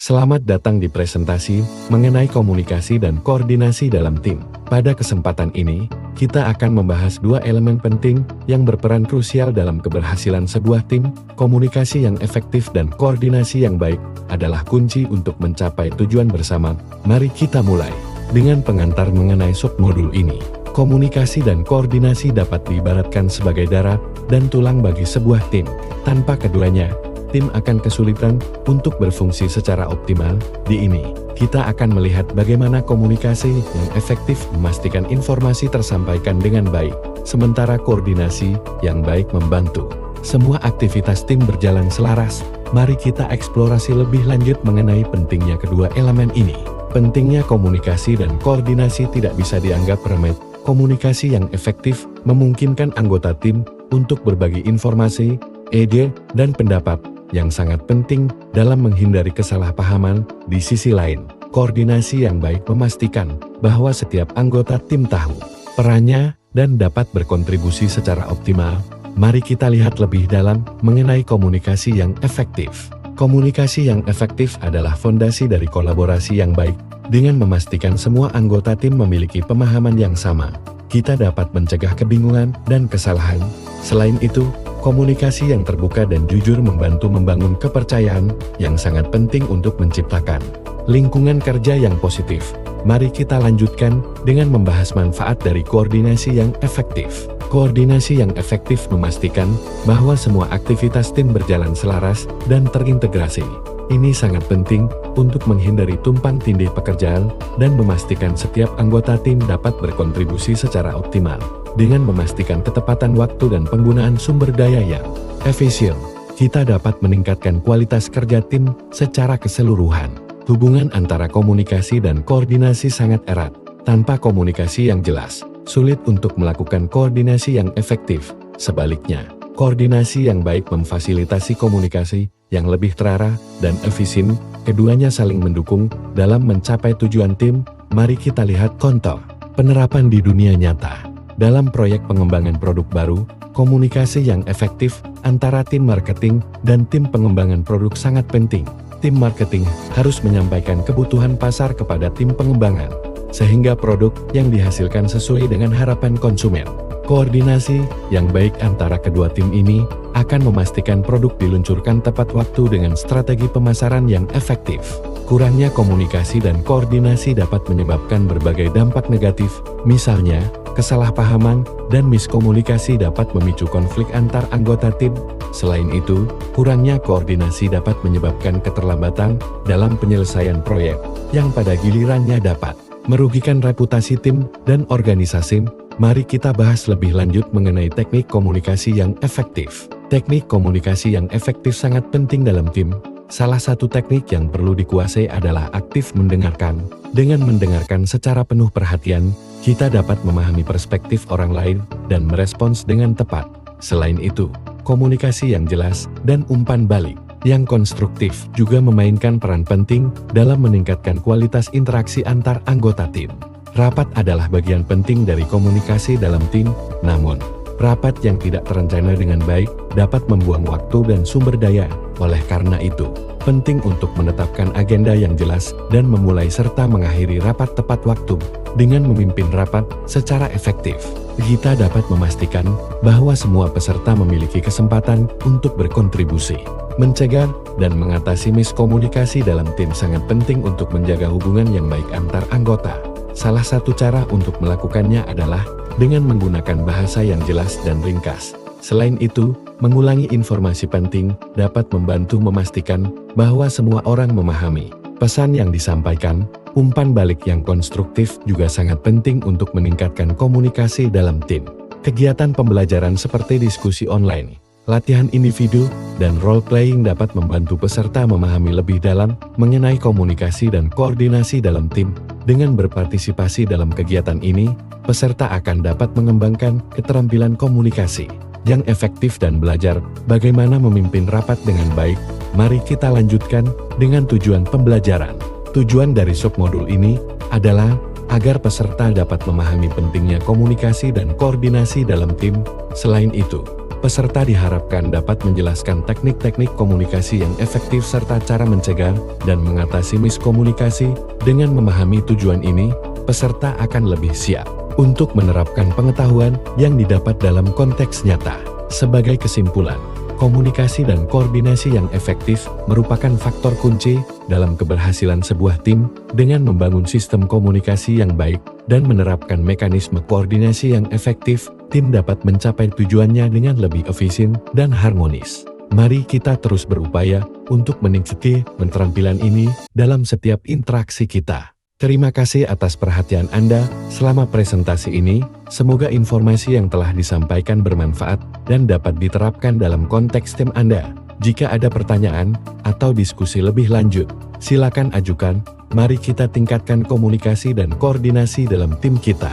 Selamat datang di presentasi mengenai komunikasi dan koordinasi dalam tim. Pada kesempatan ini, kita akan membahas dua elemen penting yang berperan krusial dalam keberhasilan sebuah tim. Komunikasi yang efektif dan koordinasi yang baik adalah kunci untuk mencapai tujuan bersama. Mari kita mulai dengan pengantar mengenai submodul ini. Komunikasi dan koordinasi dapat diibaratkan sebagai darah dan tulang bagi sebuah tim. Tanpa keduanya, tim akan kesulitan untuk berfungsi secara optimal. Di ini, kita akan melihat bagaimana komunikasi yang efektif memastikan informasi tersampaikan dengan baik, sementara koordinasi yang baik membantu semua aktivitas tim berjalan selaras. Mari kita eksplorasi lebih lanjut mengenai pentingnya kedua elemen ini. Pentingnya komunikasi dan koordinasi tidak bisa dianggap remeh. Komunikasi yang efektif memungkinkan anggota tim untuk berbagi informasi, ide, dan pendapat yang sangat penting dalam menghindari kesalahpahaman. Di sisi lain, koordinasi yang baik memastikan bahwa setiap anggota tim tahu perannya dan dapat berkontribusi secara optimal. Mari kita lihat lebih dalam mengenai komunikasi yang efektif. Komunikasi yang efektif adalah fondasi dari kolaborasi yang baik. Dengan memastikan semua anggota tim memiliki pemahaman yang sama, kita dapat mencegah kebingungan dan kesalahan. Selain itu, komunikasi yang terbuka dan jujur membantu membangun kepercayaan yang sangat penting untuk menciptakan lingkungan kerja yang positif. Mari kita lanjutkan dengan membahas manfaat dari koordinasi yang efektif. Koordinasi yang efektif memastikan bahwa semua aktivitas tim berjalan selaras dan terintegrasi. Ini sangat penting untuk menghindari tumpang tindih pekerjaan dan memastikan setiap anggota tim dapat berkontribusi secara optimal. Dengan memastikan ketepatan waktu dan penggunaan sumber daya yang efisien, kita dapat meningkatkan kualitas kerja tim secara keseluruhan. Hubungan antara komunikasi dan koordinasi sangat erat. Tanpa komunikasi yang jelas, sulit untuk melakukan koordinasi yang efektif. Sebaliknya, koordinasi yang baik memfasilitasi komunikasi yang lebih terarah dan efisien. Keduanya saling mendukung dalam mencapai tujuan tim. Mari kita lihat contoh penerapan di dunia nyata. Dalam proyek pengembangan produk baru, komunikasi yang efektif antara tim marketing dan tim pengembangan produk sangat penting. Tim marketing harus menyampaikan kebutuhan pasar kepada tim pengembangan, sehingga produk yang dihasilkan sesuai dengan harapan konsumen. Koordinasi yang baik antara kedua tim ini akan memastikan produk diluncurkan tepat waktu dengan strategi pemasaran yang efektif. Kurangnya komunikasi dan koordinasi dapat menyebabkan berbagai dampak negatif, misalnya kesalahpahaman dan miskomunikasi dapat memicu konflik antar anggota tim. Selain itu, kurangnya koordinasi dapat menyebabkan keterlambatan dalam penyelesaian proyek, yang pada gilirannya dapat merugikan reputasi tim dan organisasi. Mari kita bahas lebih lanjut mengenai teknik komunikasi yang efektif. Teknik komunikasi yang efektif sangat penting dalam tim. Salah satu teknik yang perlu dikuasai adalah aktif mendengarkan. Dengan mendengarkan secara penuh perhatian, kita dapat memahami perspektif orang lain dan merespons dengan tepat. Selain itu, komunikasi yang jelas dan umpan balik yang konstruktif juga memainkan peran penting dalam meningkatkan kualitas interaksi antar anggota tim. Rapat adalah bagian penting dari komunikasi dalam tim, namun rapat yang tidak terencana dengan baik dapat membuang waktu dan sumber daya. Oleh karena itu, penting untuk menetapkan agenda yang jelas dan memulai serta mengakhiri rapat tepat waktu. Dengan memimpin rapat secara efektif, kita dapat memastikan bahwa semua peserta memiliki kesempatan untuk berkontribusi. Mencegah dan mengatasi miskomunikasi dalam tim sangat penting untuk menjaga hubungan yang baik antar anggota. Salah satu cara untuk melakukannya adalah dengan menggunakan bahasa yang jelas dan ringkas. Selain itu, mengulangi informasi penting dapat membantu memastikan bahwa semua orang memahami pesan yang disampaikan. Umpan balik yang konstruktif juga sangat penting untuk meningkatkan komunikasi dalam tim. Kegiatan pembelajaran seperti diskusi online, latihan individu, dan role-playing dapat membantu peserta memahami lebih dalam mengenai komunikasi dan koordinasi dalam tim. Dengan berpartisipasi dalam kegiatan ini, peserta akan dapat mengembangkan keterampilan komunikasi yang efektif dan belajar bagaimana memimpin rapat dengan baik. Mari kita lanjutkan dengan tujuan pembelajaran. Tujuan dari submodul ini adalah agar peserta dapat memahami pentingnya komunikasi dan koordinasi dalam tim. Selain itu, Peserta diharapkan dapat menjelaskan teknik-teknik komunikasi yang efektif serta cara mencegah dan mengatasi miskomunikasi. Dengan memahami tujuan ini, peserta akan lebih siap untuk menerapkan pengetahuan yang didapat dalam konteks nyata. Sebagai kesimpulan, komunikasi dan koordinasi yang efektif merupakan faktor kunci dalam keberhasilan sebuah tim. Dengan membangun sistem komunikasi yang baik dan menerapkan mekanisme koordinasi yang efektif, tim dapat mencapai tujuannya dengan lebih efisien dan harmonis. Mari kita terus berupaya untuk meningkatkan keterampilan ini dalam setiap interaksi kita. Terima kasih atas perhatian Anda selama presentasi ini. Semoga informasi yang telah disampaikan bermanfaat dan dapat diterapkan dalam konteks tim Anda. Jika ada pertanyaan atau diskusi lebih lanjut, silakan ajukan. Mari kita tingkatkan komunikasi dan koordinasi dalam tim kita.